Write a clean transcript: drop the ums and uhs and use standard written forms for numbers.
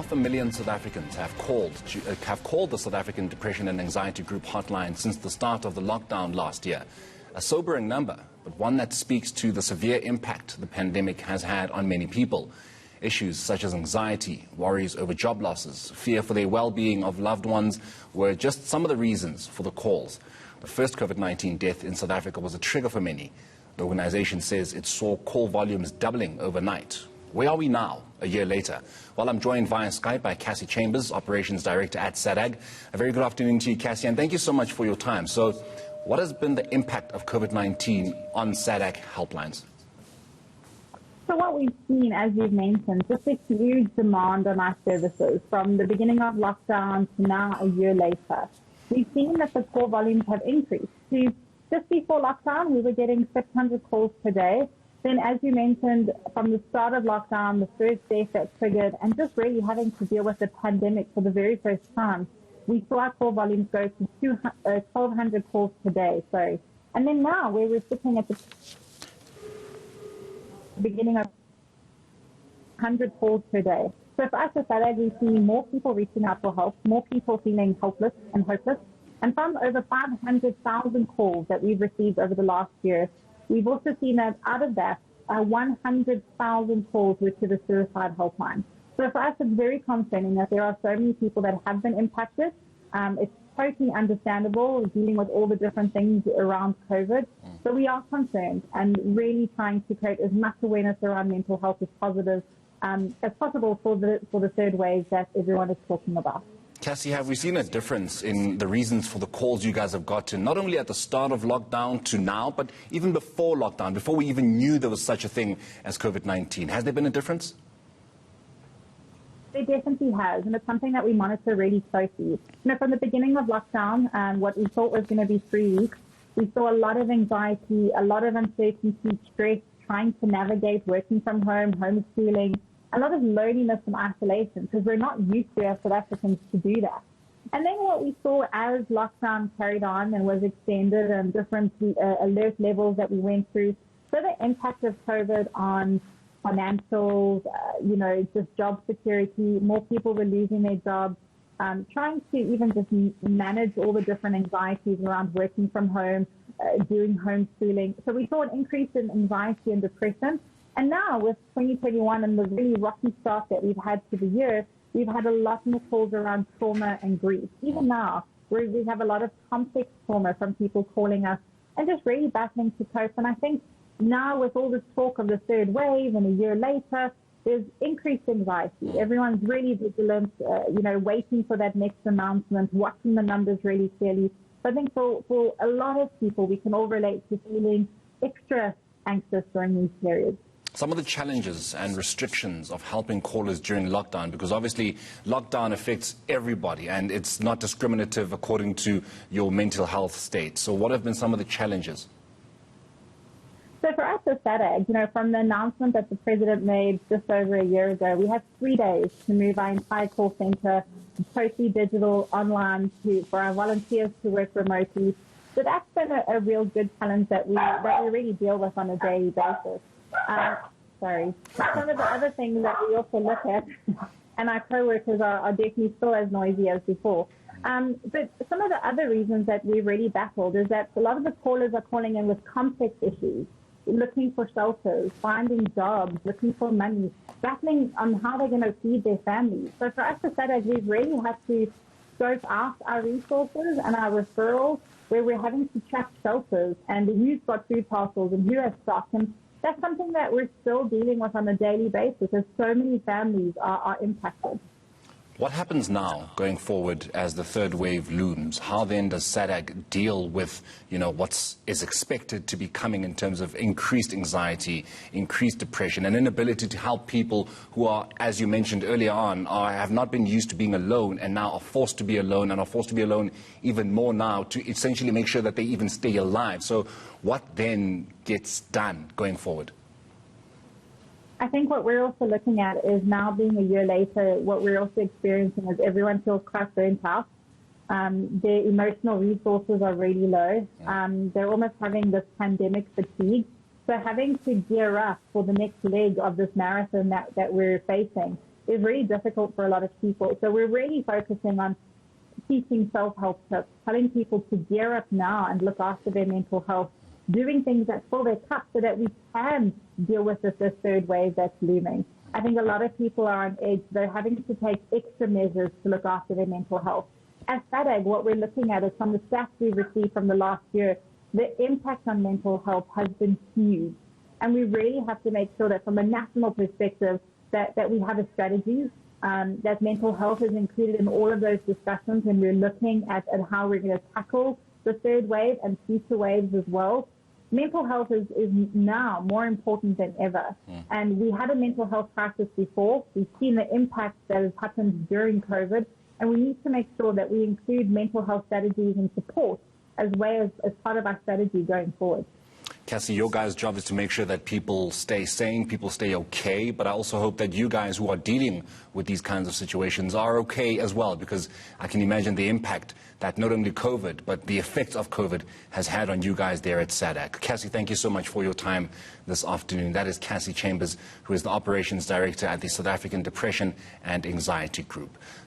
500,000 South Africans have called the South African Depression and Anxiety Group hotline since the start of the lockdown last year. A sobering number, but one that speaks to the severe impact the pandemic has had on many people. Issues such as anxiety, worries over job losses, fear for their well-being of loved ones were just some of the reasons for the calls. The first COVID-19 death in South Africa was a trigger for many. The organization says it saw call volumes doubling overnight. Where are we now, a year later? Well, I'm joined via Skype by Cassie Chambers, Operations Director at SADAG. A very good afternoon to you, Cassie, and thank you so much for your time. So, what has been the impact of COVID-19 on SADAG helplines? So what we've seen, as you've mentioned, just a huge demand on our services from the beginning of lockdown to now a year later. We've seen that the call volumes have increased. Just before lockdown, we were getting 600 calls per day. Then, as you mentioned, from the start of lockdown, the first death that triggered, and just really having to deal with the pandemic for the very first time, we saw our call volumes go to 1,200 calls per day. And then now, where we're sitting at the beginning of 100 calls per day. So for us at SADAG, we see more people reaching out for help, more people feeling helpless and hopeless. And from over 500,000 calls that we've received over the last year, we've also seen that out of that, 100,000 calls were to the suicide helpline. So for us, it's very concerning that there are so many people that have been impacted. It's totally understandable dealing with all the different things around COVID. So we are concerned and really trying to create as much awareness around mental health as possible for the third wave that everyone is talking about. Cassie, have we seen a difference in the reasons for the calls you guys have gotten, not only at the start of lockdown to now, but even before lockdown, before we even knew there was such a thing as COVID-19? Has there been a difference? It definitely has, and it's something that we monitor really closely. From the beginning of lockdown, what we thought was going to be 3 weeks, we saw a lot of anxiety, a lot of uncertainty, stress, trying to navigate working from home, homeschooling, a lot of loneliness and isolation, because we're not used to as South Africans to do that. And then what we saw as lockdown carried on and was extended and different alert levels that we went through, so the impact of COVID on financials, just job security, more people were losing their jobs, trying to even just manage all the different anxieties around working from home, doing homeschooling. So we saw an increase in anxiety and depression. And now with 2021 and the really rocky start that we've had to the year, we've had a lot more calls around trauma and grief. Even now, we have a lot of complex trauma from people calling us and just really battling to cope. And I think now with all this talk of the third wave and a year later, there's increased anxiety. Everyone's really vigilant, waiting for that next announcement, watching the numbers really clearly. So I think for a lot of people, we can all relate to feeling extra anxious during these periods. Some of the challenges and restrictions of helping callers during lockdown, because obviously lockdown affects everybody and it's not discriminative according to your mental health state. So what have been some of the challenges? So for us at SADAG, from the announcement that the President made just over a year ago, we have 3 days to move our entire call center totally digital, online, for our volunteers to work remotely. So that's been a real good challenge that we really deal with on a daily basis. Some of the other things that we also look at, and our co-workers are definitely still as noisy as before. But some of the other reasons that we really battled is that a lot of the callers are calling in with complex issues, looking for shelters, finding jobs, looking for money, battling on how they're going to feed their families. So for us at SADAG, we've really had to scope out our resources and our referrals, where we're having to track shelters and who's got food parcels and who has stock. And that's something that we're still dealing with on a daily basis, as so many families are impacted. What happens now going forward as the third wave looms? How then does SADAG deal with, what is expected to be coming in terms of increased anxiety, increased depression, and inability to help people who are, as you mentioned earlier on, have not been used to being alone and now are forced to be alone and are forced to be alone even more now to essentially make sure that they even stay alive? So what then gets done going forward? I think what we're also looking at is now being a year later, what we're also experiencing is everyone feels quite burnt out. Their emotional resources are really low. They're almost having this pandemic fatigue. So having to gear up for the next leg of this marathon that we're facing, is really difficult for a lot of people. So we're really focusing on teaching self-help tips, telling people to gear up now and look after their mental health, doing things that fill their cup so that we can deal with this third wave that's looming. I think a lot of people are on edge. They're having to take extra measures to look after their mental health. As SADAG, what we're looking at is from the stats we received from the last year, the impact on mental health has been huge. And we really have to make sure that from a national perspective that we have a strategy, that mental health is included in all of those discussions when we're looking at how we're going to tackle the third wave and future waves as well. Mental health is now more important than ever. And we had a mental health crisis before. We've seen the impact that has happened during COVID. And we need to make sure that we include mental health strategies and support as well as part of our strategy going forward. Cassie, your guys' job is to make sure that people stay sane, people stay okay, but I also hope that you guys who are dealing with these kinds of situations are okay as well, because I can imagine the impact that not only COVID, but the effects of COVID has had on you guys there at SADAG. Cassie, thank you so much for your time this afternoon. That is Cassie Chambers, who is the Operations Director at the South African Depression and Anxiety Group.